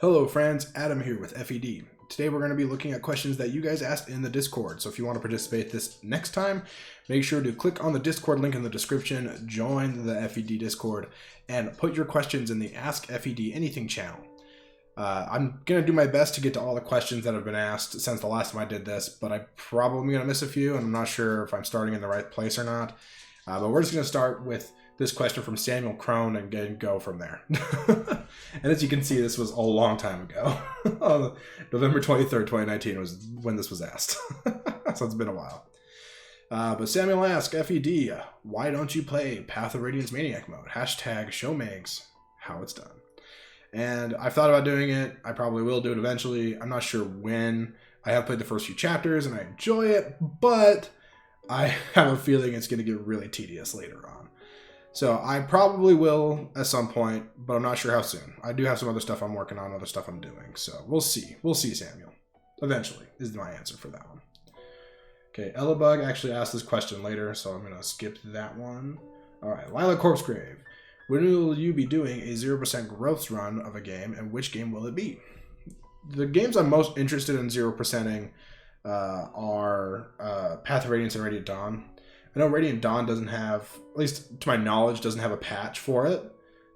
Hello friends, Adam here with FED. Today we're going to be looking at questions that you guys asked in the Discord. So if you want to participate this next time, make sure to click on the Discord link in the description, join the FED Discord, and put your questions in the Ask FED Anything channel. I'm going to do my best to get to all the questions that have been asked since the last time I did this, but I'm probably going to miss a few, and I'm not sure if I'm starting in the right place or not. But we're just going to start with this question from Samuel Crone and go from there. And as you can see, this was a long time ago. November 23rd, 2019 was when this was asked. So it's been a while. But Samuel asked, FED, why don't you play Path of Radiance Maniac mode? Hashtag showmags how it's done. And I've thought about doing it. I probably will do it eventually. I'm not sure when. I have played the first few chapters and I enjoy it, but I have a feeling it's going to get really tedious later on. So I probably will at some point, but I'm not sure how soon. I do have some other stuff I'm working on, other stuff I'm doing. So we'll see. We'll see, Samuel. Eventually is my answer for that one. Okay, Ellabug actually asked this question later, so I'm going to skip that one. All right, Lila Corpsegrave. When will you be doing a 0% growth run of a game, and which game will it be? The games I'm most interested in 0%ing are Path of Radiance and Radiant Dawn. I know Radiant Dawn doesn't have, at least to my knowledge, doesn't have a patch for it.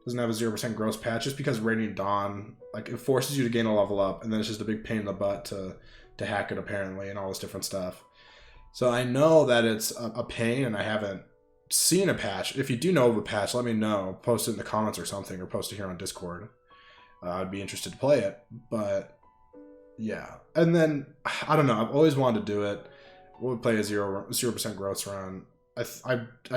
Doesn't have a 0% growth patch, just because Radiant Dawn, like, it forces you to gain a level up, and then it's just a big pain in the butt to hack it, apparently, and all this different stuff. So I know that it's a pain, and I haven't seen a patch. If you do know of a patch, let me know. Post it in the comments or something, or post it here on Discord. I'd be interested to play it, but yeah. And then, I don't know, I've always wanted to do it. We'll play a 0% growth run. I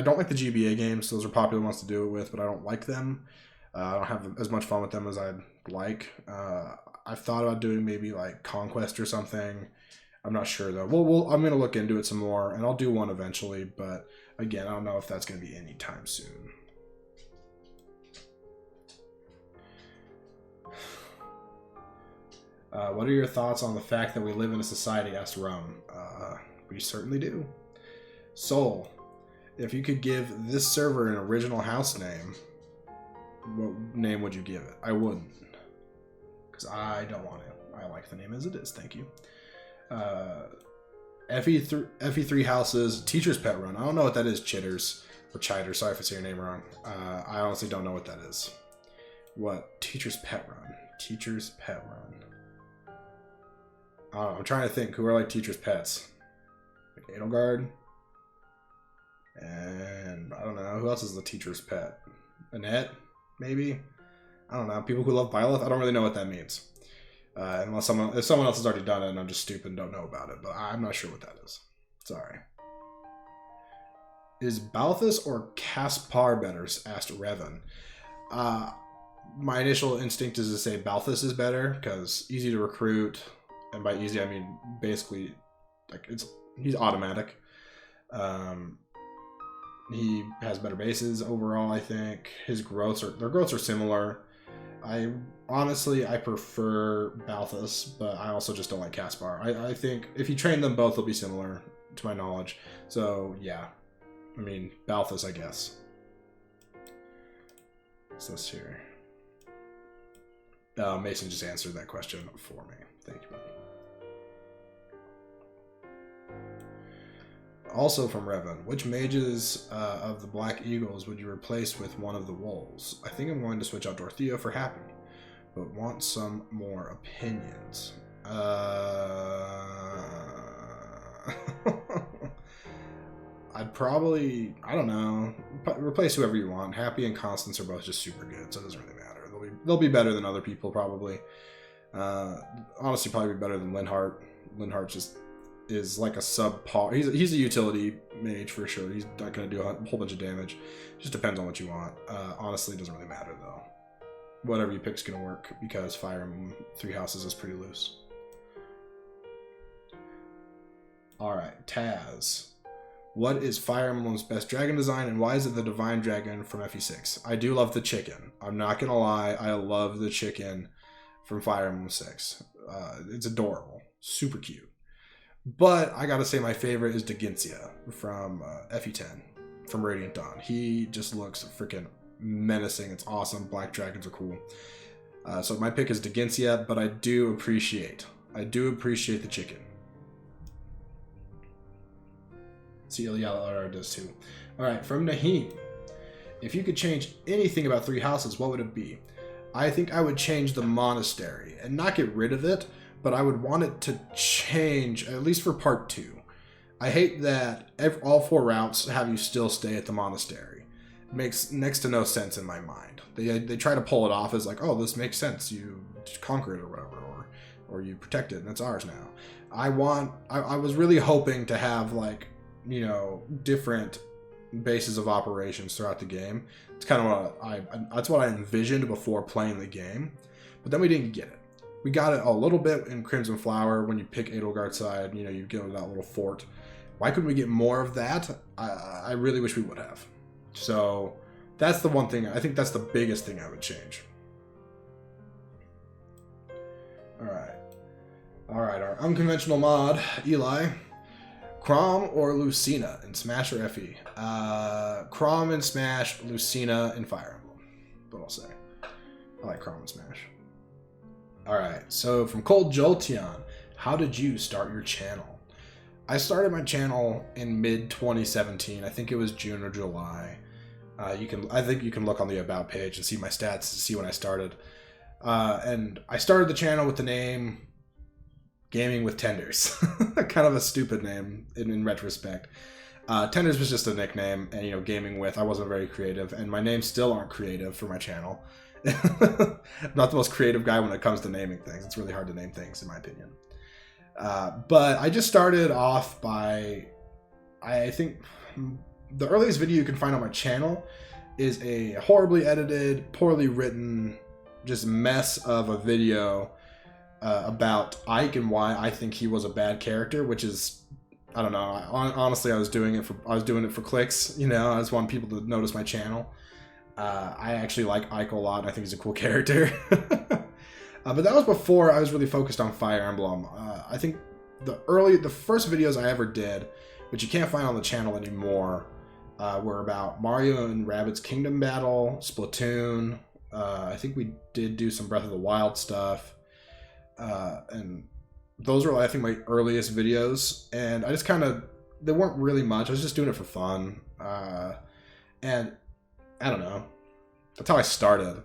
don't like the GBA games. Those are popular ones to do it with, but I don't like them. I don't have as much fun with them as I'd like. I've thought about doing maybe like Conquest or something. I'm not sure though. I'm going to look into it some more, and I'll do one eventually. But again, I don't know if that's going to be anytime soon. What are your thoughts on the fact that we live in a society? Asked Rum. We certainly do. Soul, if you could give this server an original house name, what name would you give it? I wouldn't, because I don't want to. I like the name as it is. Thank you. FE3 houses, Teacher's Pet Run. I don't know what that is, Chitters. Or Chider, sorry if I say your name wrong. I honestly don't know what that is. What? Teacher's Pet Run. Teacher's Pet Run. I don't know, I'm trying to think. Who are like Teacher's Pets? Like Edelgard? And I don't know. Who else is the Teacher's Pet? Annette? Maybe? I don't know. People who love Byleth? I don't really know what that means. If someone else has already done it and I'm just stupid and don't know about it, but I'm not sure what that is. Sorry. Is Balthus or Caspar better? Asked Revan. My initial instinct is to say Balthus is better because easy to recruit, and by easy I mean basically like he's automatic. He has better bases overall. I think their growths are similar. I prefer Balthus, but I also just don't like Caspar. I think if you train them both, they'll be similar, to my knowledge. So, yeah. I mean, Balthus, I guess. So let's see here. Mason just answered that question for me. Thank you, buddy. Also from Revan, which mages of the Black Eagles would you replace with one of the wolves? I think I'm going to switch out Dorothea for Happy, but want some more opinions. I'd probably, I don't know, replace whoever you want. Happy and Constance are both just super good, so it doesn't really matter. They'll be better than other people, probably. Honestly, probably be better than Linhardt. Linhardt just is like a subpar. He's a utility mage for sure. He's not going to do a whole bunch of damage. Just depends on what you want. Honestly, it doesn't really matter though. Whatever you pick's going to work because Fire Emblem 3 Houses is pretty loose. Alright, Taz. What is Fire Emblem's best dragon design, and why is it the Divine Dragon from FE6? I do love the chicken. I'm not going to lie. I love the chicken from Fire Emblem 6. It's adorable. Super cute. But I gotta say my favorite is Degintia from FE10, from Radiant Dawn. He just looks freaking menacing. It's awesome. Black dragons are cool. So my pick is Deginsia, but I do appreciate the chicken. CLELR does too. All right, from Naheem. If you could change anything about Three Houses, what would it be? I think I would change the monastery and not get rid of it, but I would want it to change, at least for part 2. I hate that all 4 routes have you still stay at the monastery. It makes next to no sense in my mind. They try to pull it off as like, oh, this makes sense. You conquer it or whatever, or you protect it and it's ours now. I was really hoping to have like, you know, different bases of operations throughout the game. It's kind of that's what I envisioned before playing the game, but then we didn't get it. We got it a little bit in Crimson Flower when you pick Edelgard's side. You know, you go to that little fort. Why couldn't we get more of that? I really wish we would have. So that's the one thing. I think that's the biggest thing I would change. All right. Our unconventional mod, Eli. Chrom or Lucina in Smash or FE? Chrom in Smash, Lucina in Fire Emblem. What I'll say. I like Chrom in Smash. Alright, so from Cold Jolteon, how did you start your channel? I started my channel in mid-2017. I think it was June or July. I think you can look on the About page and see my stats to see when I started. And I started the channel with the name Gaming with Tenders. Kind of a stupid name in retrospect. Tenders was just a nickname, and, you know, gaming with, I wasn't very creative, and my names still aren't creative for my channel. I'm not the most creative guy when it comes to naming things. It's really hard to name things, in my opinion. But I just started off by, I think the earliest video you can find on my channel is a horribly edited, poorly written, just mess of a video about Ike and why I think he was a bad character, which is, I don't know. Honestly, I was doing it for clicks. You know, I just want people to notice my channel. I actually like Ike a lot, and I think he's a cool character. But that was before I was really focused on Fire Emblem. I think the first videos I ever did, which you can't find on the channel anymore, were about Mario and Rabbids Kingdom Battle, Splatoon. I think we did do some Breath of the Wild stuff. And those were, I think, my earliest videos, and I just they weren't really much. I was just doing it for fun, and I don't know. That's how I started,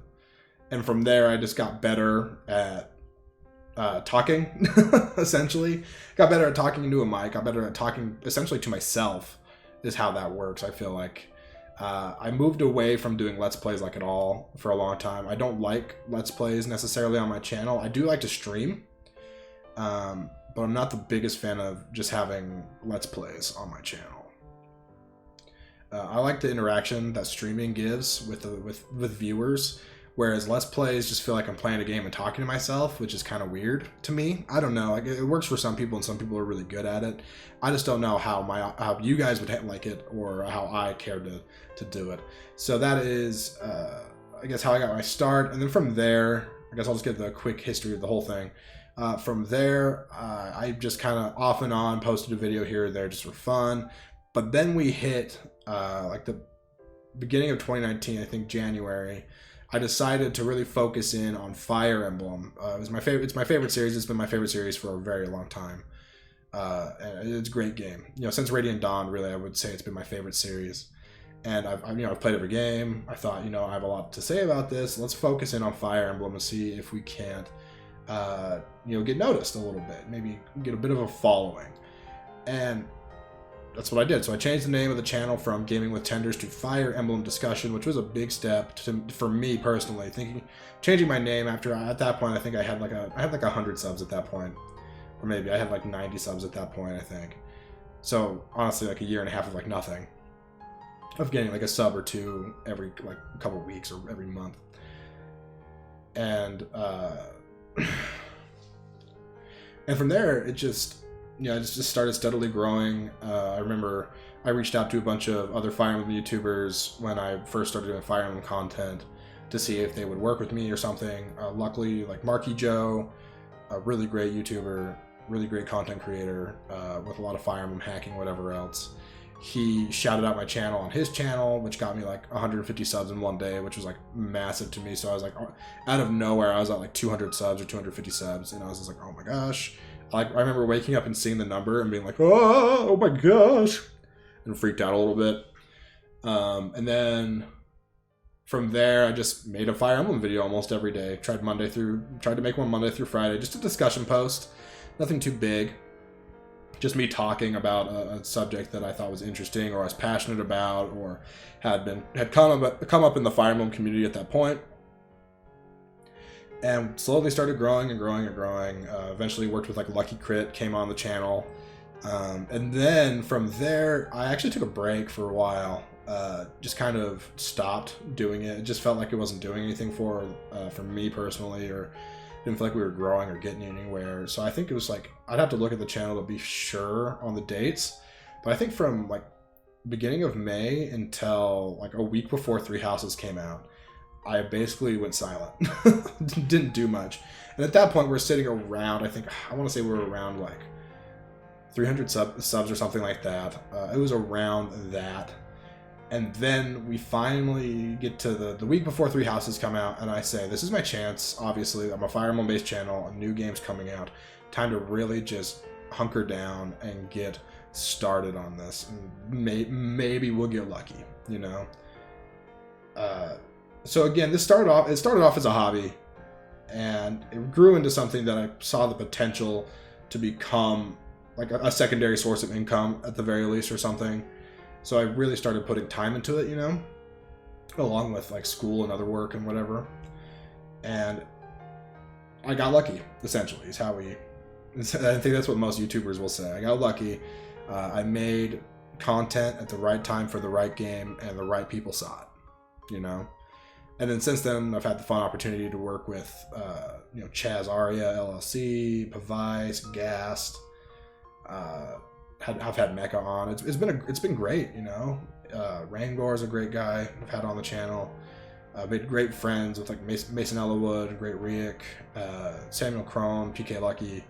and from there I just got better at talking. Essentially, got better at talking into a mic. Got better at talking essentially to myself. Is how that works. I feel like. I moved away from doing Let's Plays like at all for a long time. I don't like Let's Plays necessarily on my channel. I do like to stream, but I'm not the biggest fan of just having Let's Plays on my channel. I like the interaction that streaming gives with viewers, whereas Let's Plays just feel like I'm playing a game and talking to myself, which is kind of weird to me. I don't know. Like, it works for some people, and some people are really good at it. I just don't know how you guys would like it, or how I care to do it. So that is, I guess, how I got my start. And then from there, I guess I'll just get the quick history of the whole thing. From there, I just kind of off and on posted a video here or there just for fun. But then we hit like the beginning of 2019, I think January. I decided to really focus in on Fire Emblem. It's my favorite series. It's been my favorite series for a very long time. And it's a great game. You know, since Radiant Dawn, really, I would say it's been my favorite series. And I've played every game. I thought, I have a lot to say about this. Let's focus in on Fire Emblem and see if we can't, get noticed a little bit. Maybe get a bit of a following. And that's what I did. So I changed the name of the channel from Gaming with Tenders to Fire Emblem Discussion, which was a big step for me personally. Changing my name after, at that point, I think I had like 100 subs at that point. Or maybe I had like 90 subs at that point, I think. So honestly, like a year and a half of like nothing. Of getting like a sub or two every like a couple weeks or every month. And and from there it just it just started steadily growing. I remember I reached out to a bunch of other Fire Emblem YouTubers when I first started doing Fire Emblem content to see if they would work with me or something. Luckily, like Marky Joe, a really great YouTuber, really great content creator with a lot of Fire Emblem hacking, whatever else. he shouted out my channel on his channel, which got me like 150 subs in one day, which was like massive to me. So I was like, out of nowhere, I was at like 200 subs or 250 subs, and I was just like, oh my gosh. Like, I remember waking up and seeing the number and being like, oh my gosh, and freaked out a little bit. And then from there, I just made a Fire Emblem video almost every day. Tried to make one Monday through Friday, just a discussion post, nothing too big. Just me talking about a subject that I thought was interesting, or I was passionate about, or had come up in the Fire Emblem community at that point, and slowly started growing and growing and growing. Eventually worked with like Lucky Crit, came on the channel, and then from there I actually took a break for a while. Just kind of stopped doing it. It just felt like it wasn't doing anything for me personally, or didn't feel like we were growing or getting anywhere. So I think it was like, I'd have to look at the channel to be sure on the dates, but I think from like beginning of May until like a week before Three Houses came out, I basically went silent. Didn't do much. And at that point we're sitting around, I want to say we were around like 300 subs or something like that. It was around that. And then we finally get to the week before Three Houses come out, and I say, this is my chance. Obviously, I'm a Fire Emblem based channel, a new game's coming out. Time to really just hunker down and get started on this. And maybe we'll get lucky, you know? So again, it started off as a hobby, and it grew into something that I saw the potential to become like a secondary source of income at the very least, or something. So I really started putting time into it, you know, along with like school and other work and whatever. And I got lucky, essentially, is how I think that's what most YouTubers will say. I got lucky. I made content at the right time for the right game, and the right people saw it, you know. And then since then, I've had the fun opportunity to work with, you know, Chaz Aria, LLC, Pavice, Gast. I've had Mecha on. It's been great, you know. Rangor is a great guy I've had on the channel. Made great friends with like Mason Ellerwood, Great Riek, Samuel Crone, PK Lucky,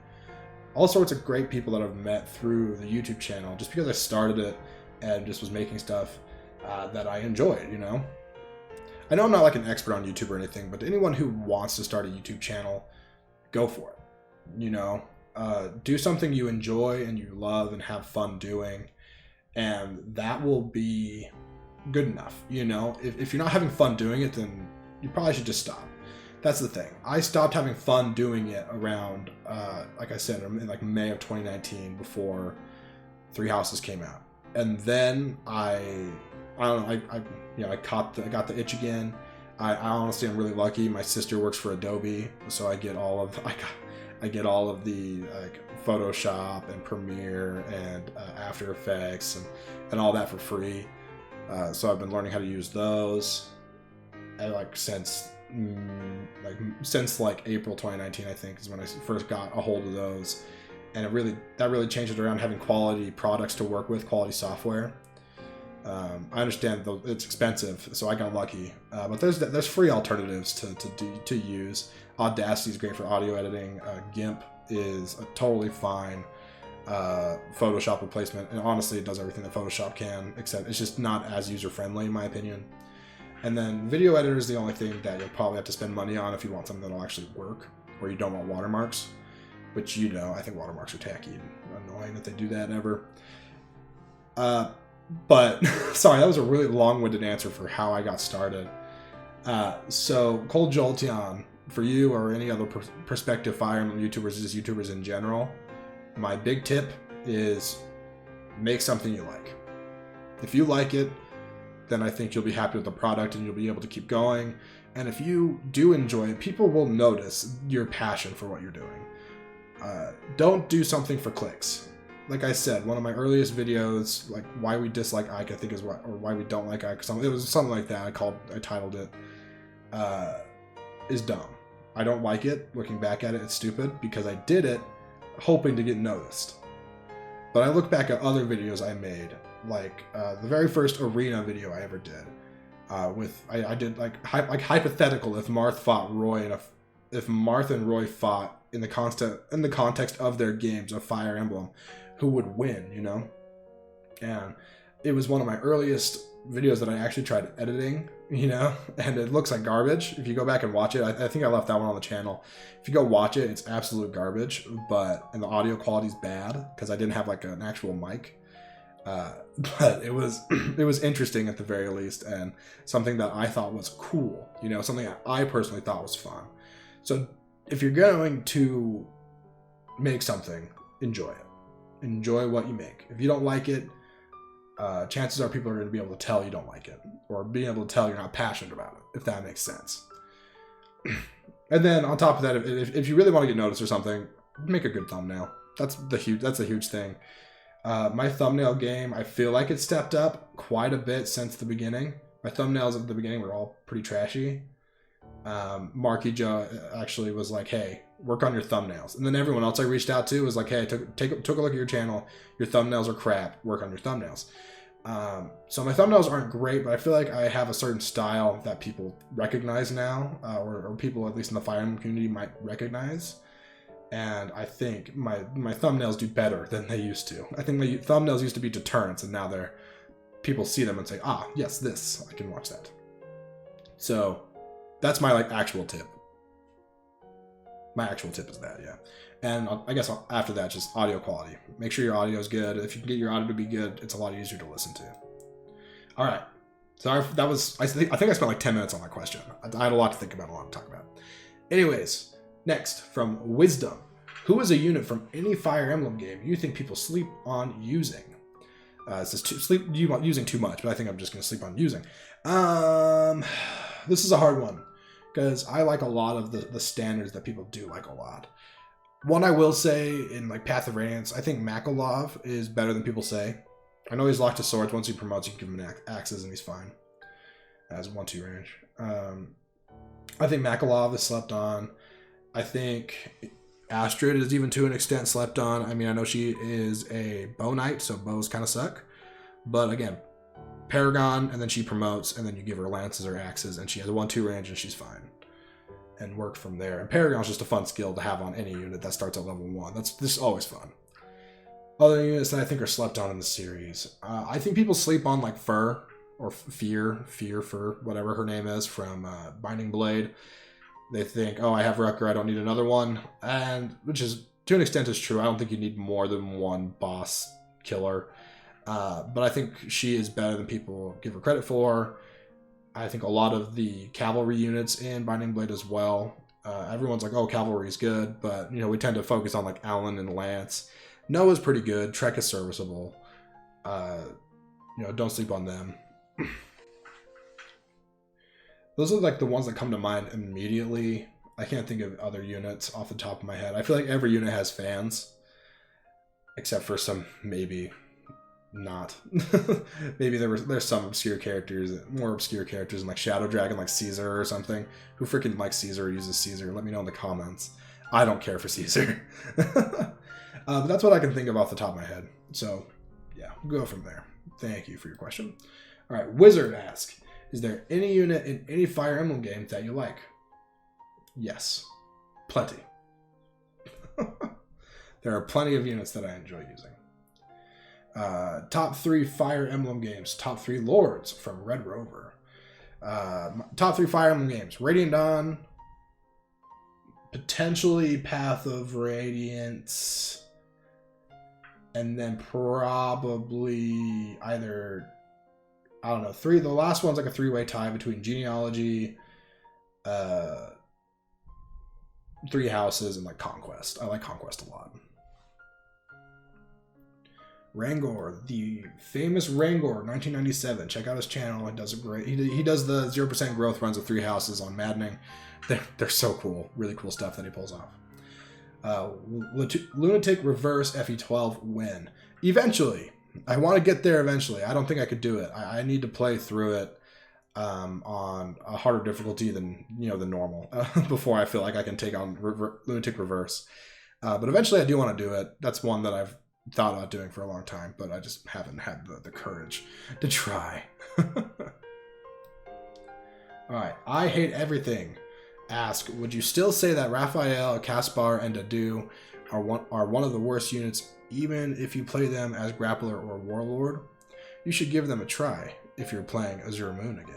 all sorts of great people that I've met through the YouTube channel, just because I started it and just was making stuff that I enjoyed, you know. I know I'm not like an expert on YouTube or anything, but to anyone who wants to start a YouTube channel, go for it, you know. Do something you enjoy and you love and have fun doing, and that will be good enough, you know. If you're not having fun doing it, then you probably should just stop. That's the thing. I stopped having fun doing it around, like I said, in like May of 2019, before Three Houses came out, and then I don't know. I got the itch again. I honestly am really lucky. My sister works for Adobe, so I get all of the like Photoshop and Premiere and After Effects and all that for free. So I've been learning how to use those, and like since April 2019, I think, is when I first got a hold of those, and that really changed it around, having quality products to work with, quality software. I understand though it's expensive, so I got lucky. But there's free alternatives to use. Audacity is great for audio editing. GIMP is a totally fine Photoshop replacement, and honestly it does everything that Photoshop can, except it's just not as user-friendly in my opinion. And then video editor is the only thing that you'll probably have to spend money on if you want something that'll actually work, or you don't want watermarks, which, you know, I think watermarks are tacky and annoying that they do that ever. But sorry, that was a really long-winded answer for how I got started. So Cold Jolteon, for you or any other prospective Fire Emblem YouTubers, just YouTubers in general, my big tip is make something you like. If you like it, then I think you'll be happy with the product and you'll be able to keep going. And if you do enjoy it, people will notice your passion for what you're doing. Don't do something for clicks. Like I said, one of my earliest videos, like why we dislike Ike, I think is what, or why we don't like Ike, it was something like that. I titled it, is dumb. I don't like it. Looking back at it, it's stupid because I did it hoping to get noticed. But I look back at other videos I made, like the very first arena video I ever did. I did like hypothetical if if Marth and Roy fought in the context of their games of Fire Emblem, who would win, you know? And it was one of my earliest videos that I actually tried editing, you know, and it looks like garbage. If you go back and watch it, I think I left that one on the channel. If you go watch it, it's absolute garbage, and the audio quality is bad because I didn't have like an actual mic. But it was it was interesting at the very least, and something that I thought was cool, you know, something that I personally thought was fun. So if you're going to make something, enjoy it. Enjoy what you make. If you don't like it, chances are people are going to be able to tell you don't like it, or being able to tell you're not passionate about it, if that makes sense. And then on top of that, if you really want to get noticed or something, make a good thumbnail. That's a huge thing. My thumbnail game, I feel like it stepped up quite a bit since the beginning. My thumbnails at the beginning were all pretty trashy. Marky Joe actually was like, hey, work on your thumbnails. And then everyone else I reached out to was like, hey, took a look at your channel. Your thumbnails are crap. Work on your thumbnails. So my thumbnails aren't great, but I feel like I have a certain style that people recognize now, or people, at least in the Fire Emblem community, might recognize. And I think my thumbnails do better than they used to. I think my thumbnails used to be deterrents, and now people see them and say, ah, yes, this, I can watch that. So that's my actual tip. My actual tip is that, yeah. And I guess after that, just audio quality. Make sure your audio is good. If you can get your audio to be good, it's a lot easier to listen to. All right. So I think I spent like 10 minutes on that question. I had a lot to think about, a lot to talk about. Anyways, next, from Wisdom. Who is a unit from any Fire Emblem game you think people sleep on using? It says using too much, but I think I'm just going to sleep on using. This is a hard one, because I like a lot of the standards that people do like a lot. One I will say, in like Path of Radiance, I think Makalov is better than people say. I know he's locked to swords. Once he promotes, you can give him axes and he's fine. As 1-2 range. I think Makalov is slept on. I think Astrid is even to an extent slept on. I mean, I know she is a bow knight, so bows kind of suck. But again, Paragon, and then she promotes, and then you give her lances or axes, and she has a 1-2 range, and she's fine. And work from there. And Paragon's just a fun skill to have on any unit that starts at level 1. This is always fun. Other units that I think are slept on in the series. I think people sleep on like Fur, or Fur, whatever her name is, from Binding Blade. They think, oh, I have Rucker, I don't need another one. And which is, to an extent, is true. I don't think you need more than one boss killer. But I think she is better than people give her credit for. I think a lot of the cavalry units in Binding Blade as well. Everyone's like, oh, cavalry is good, but you know, we tend to focus on like Alan and Lance. Noah's pretty good. Trek is serviceable. You know, don't sleep on them. Those are like the ones that come to mind immediately. I can't think of other units off the top of my head. I feel like every unit has fans, except for some maybe not. Maybe there's some obscure characters, more obscure characters, in like Shadow Dragon, like Caesar or something. Who freaking likes Caesar or uses Caesar? Let me know in the comments. I don't care for Caesar. But that's what I can think of off the top of my head. So yeah, we'll go from there. Thank you for your question. All right, Wizard asks, is there any unit in any Fire Emblem game that you like? Yes, plenty. There are plenty of units that I enjoy using. Top 3 Fire Emblem games. Top 3 Lords from Red Rover. Top 3 Fire Emblem games. Radiant Dawn. Potentially Path of Radiance. And then probably either, I don't know, the last one's like a 3-way tie between Genealogy, 3 Houses, and like Conquest. I like Conquest a lot. Rangor, the famous Rangor, 1997. Check out his channel. He does a great. He does the 0% growth runs of 3 Houses on Maddening. They're so cool. Really cool stuff that he pulls off. Lunatic Reverse FE12 win. Eventually. I want to get there eventually. I don't think I could do it. I need to play through it on a harder difficulty than the normal before I feel like I can take on Lunatic Reverse. But eventually I do want to do it. That's one that I've thought about doing for a long time, but I just haven't had the courage to try. Alright, I Hate Everything. Ask, would you still say that Raphael, Caspar, and Dadu are one of the worst units, even if you play them as Grappler or Warlord? you should give them a try if you're playing Azure Moon again.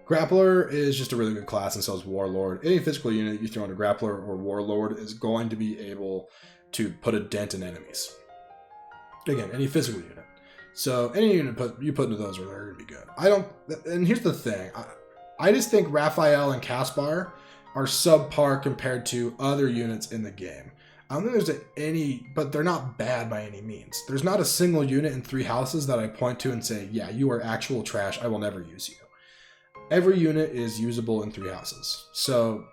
Grappler is just a really good class, and so is Warlord. Any physical unit you throw into Grappler or Warlord is going to be able to put a dent in enemies. Again, any physical unit. So any unit you put into those are going to be good. And here's the thing. I just think Raphael and Caspar are subpar compared to other units in the game. I don't think there's any, but they're not bad by any means. There's not a single unit in 3 houses that I point to and say, yeah, you are actual trash. I will never use you. Every unit is usable in 3 houses. So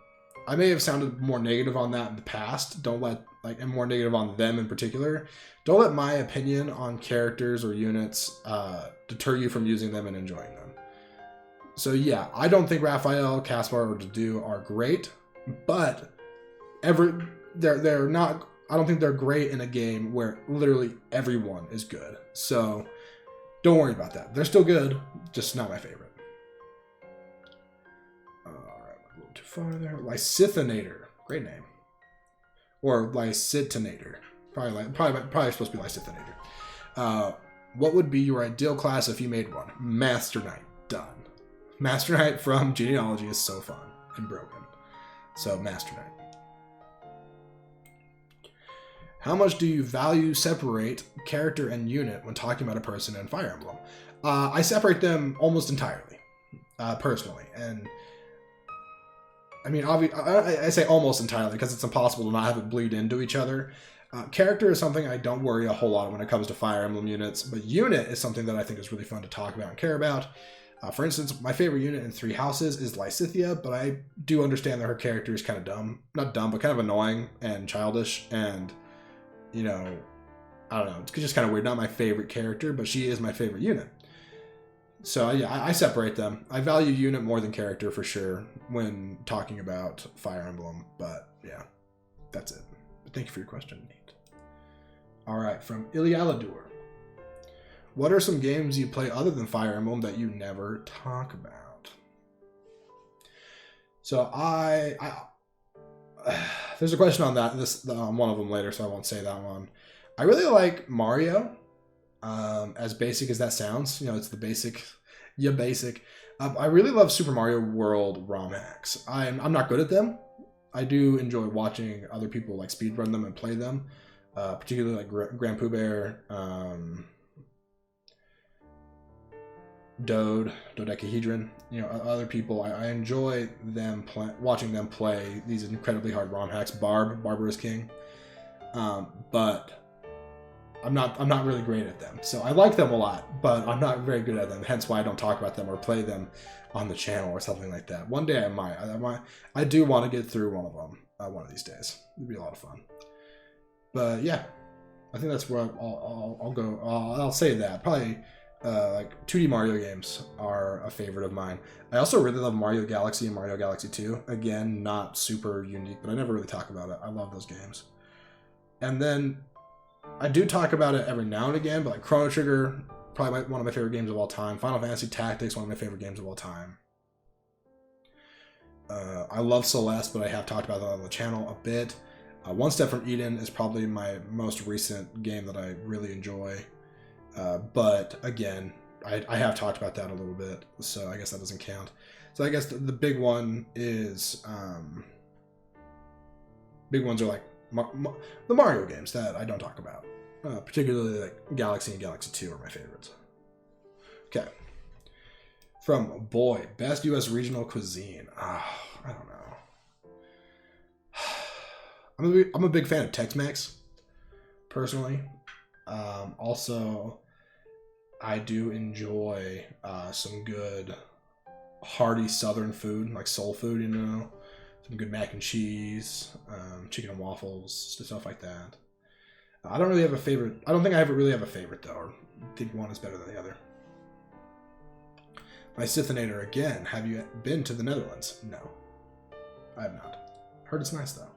I may have sounded more negative on that in the past. And more negative on them in particular. Don't let my opinion on characters or units deter you from using them and enjoying them. So yeah, I don't think Raphael, Caspar, or Dedue are great, but they're not. I don't think they're great in a game where literally everyone is good. So don't worry about that. They're still good, just not my favorite. Too far there. Lysithinator, great name. Or Lysithinator, probably supposed to be Lysithinator. What would be your ideal class if you made one? Master Knight, done. Master Knight from Genealogy is so fun and broken. So Master Knight. How much do you value separate character and unit when talking about a person in Fire Emblem? I separate them almost entirely, personally, and I mean, I say almost entirely because it's impossible to not have it bleed into each other. Character is something I don't worry a whole lot when it comes to Fire Emblem units, but unit is something that I think is really fun to talk about and care about. For instance, my favorite unit in 3 houses is Lysithia, but I do understand that her character is kind of dumb. Not dumb, but kind of annoying and childish, and, you know, I don't know, it's just kind of weird. Not my favorite character, but she is my favorite unit. So yeah, I separate them. I value unit more than character for sure when talking about Fire Emblem, but yeah, that's it. But thank you for your question, Nate. All right, from Ilialadur. What are some games you play other than Fire Emblem that you never talk about? So there's a question on that. One of them later, so I won't say that one. I really like Mario. As basic as that sounds, you know, it's the basic, basic. I really love Super Mario World ROM hacks. I'm not good at them. I do enjoy watching other people like speedrun them and play them, particularly like Grand Pooh Bear, Dodecahedron. You know, other people. I enjoy them watching them play these incredibly hard ROM hacks. Barber is King, but I'm not really great at them. So I like them a lot, but I'm not very good at them. Hence why I don't talk about them or play them on the channel or something like that. One day I might. I do want to get through one of them one of these days. It'd be a lot of fun. But yeah, I think that's where I'll go. I'll say that. Probably like 2D Mario games are a favorite of mine. I also really love Mario Galaxy and Mario Galaxy 2. Again, not super unique, but I never really talk about it. I love those games. And then I do talk about it every now and again, but like Chrono Trigger, probably one of my favorite games of all time. Final Fantasy Tactics, one of my favorite games of all time. I love Celeste, but I have talked about that on the channel a bit. One Step from Eden is probably my most recent game that I really enjoy. But again, I have talked about that a little bit, so I guess that doesn't count. So I guess the big one is... big ones are like the Mario games that I don't talk about. Particularly like Galaxy and Galaxy 2 are my favorites. Okay. From Boy, best U.S. regional cuisine. I don't know. I'm a big fan of Tex-Mex, personally. Also, I do enjoy some good hearty Southern food, like soul food, you know. Some good mac and cheese, chicken and waffles, stuff like that. I don't really have a favorite. I don't think I ever really have a favorite, though, or think one is better than the other. Lysithinator again. Have you been to the Netherlands? No, I have not. Heard it's nice, though.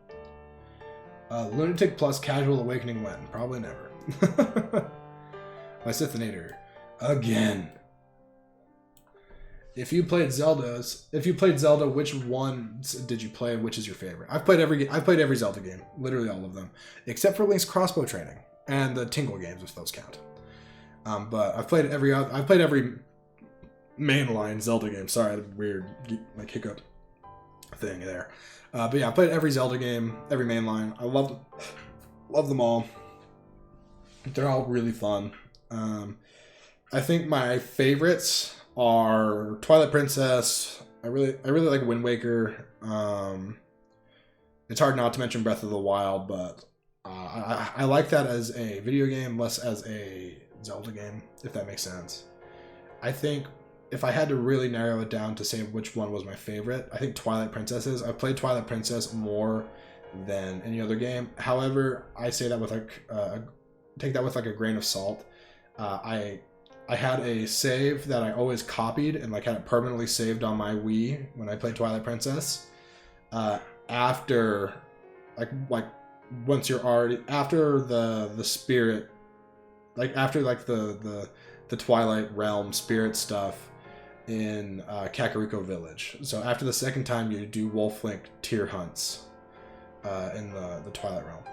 Lunatic plus Casual Awakening when? Probably never. Lysithinator again. If you played Zelda, which ones did you play and which is your favorite? I've played every Zelda game, literally all of them, except for Link's Crossbow Training and the Tingle games, if those count. But I've played every mainline Zelda game. Sorry, weird like hiccup thing there. But yeah, I played every Zelda game, every mainline. I love them all. They're all really fun. I think my favorites are Twilight Princess. I really like Wind Waker. It's hard not to mention Breath of the Wild, but I like that as a video game, less as a Zelda game, if that makes sense. I think if I had to really narrow it down to say which one was my favorite, I think Twilight Princess is. I've played Twilight Princess more than any other game. However, I say that with take that with like a grain of salt. I had a save that I always copied and like had it permanently saved on my Wii when I played Twilight Princess. After like once you're already after the spirit, like after like the Twilight Realm spirit stuff in Kakariko Village. So after the second time you do Wolf Link tier hunts in the Twilight Realm.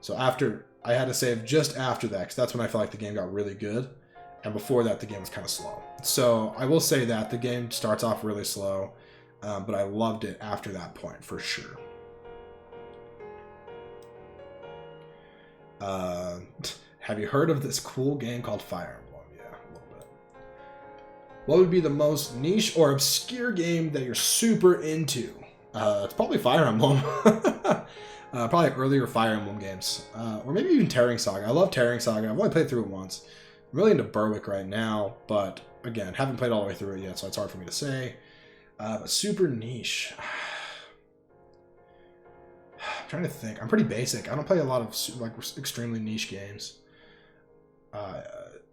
So after I had to save just after that, because that's when I felt like the game got really good. And before that, the game was kind of slow. So I will say that the game starts off really slow, but I loved it after that point for sure. Have you heard of this cool game called Fire Emblem? Yeah, a little bit. What would be the most niche or obscure game that you're super into? It's probably Fire Emblem. Probably earlier Fire Emblem games. Or maybe even Tearing Saga. I love Tearing Saga. I've only played through it once. I'm really into Berwick right now, but again, haven't played all the way through it yet, so it's hard for me to say. But super niche. I'm trying to think. I'm pretty basic. I don't play a lot of like extremely niche games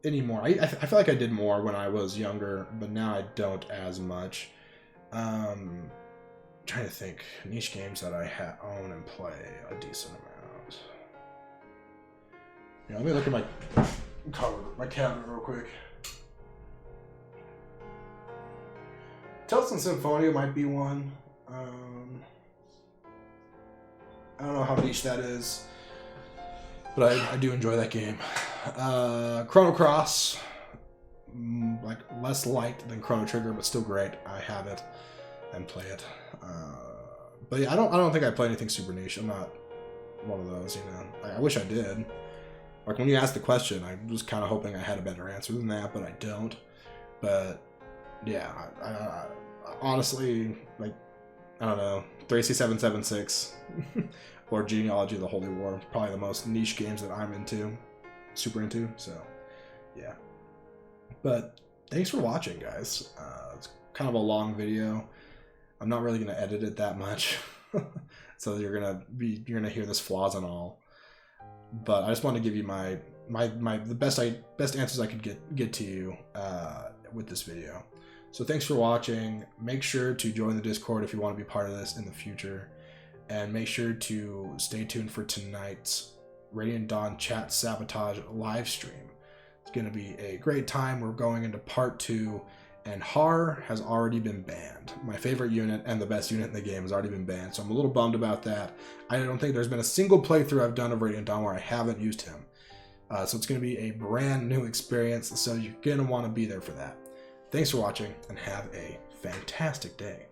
anymore. I feel like I did more when I was younger, but now I don't as much. I'm trying to think niche games that I own and play a decent amount. Yeah, let me look at my cabinet real quick. Tales and Symphonia might be one. I don't know how niche that is, but I do enjoy that game. Chrono Cross, like less liked than Chrono Trigger, but still great. I have it and play it. But yeah, I don't think I play anything super niche. I'm not one of those, you know. I wish I did. Like when you asked the question, I was kind of hoping I had a better answer than that, but I don't. But yeah, I honestly, like, I don't know, 3C776 or Genealogy of the Holy War, probably the most niche games that I'm super into. So yeah. But thanks for watching, guys. It's kind of a long video. I'm not really gonna edit it that much, so you're gonna hear this flaws and all. But I just want to give you the best answers I could get to you with this video. So thanks for watching. Make sure to join the Discord if you want to be part of this in the future, and make sure to stay tuned for tonight's Radiant Dawn Chat Sabotage live stream. It's going to be a great time. We're going into part 2, and Har has already been banned. My favorite unit and the best unit in the game has already been banned, so I'm a little bummed about that. I don't think there's been a single playthrough I've done of Radiant Dawn where I haven't used him. So it's going to be a brand new experience, so you're going to want to be there for that. Thanks for watching, and have a fantastic day.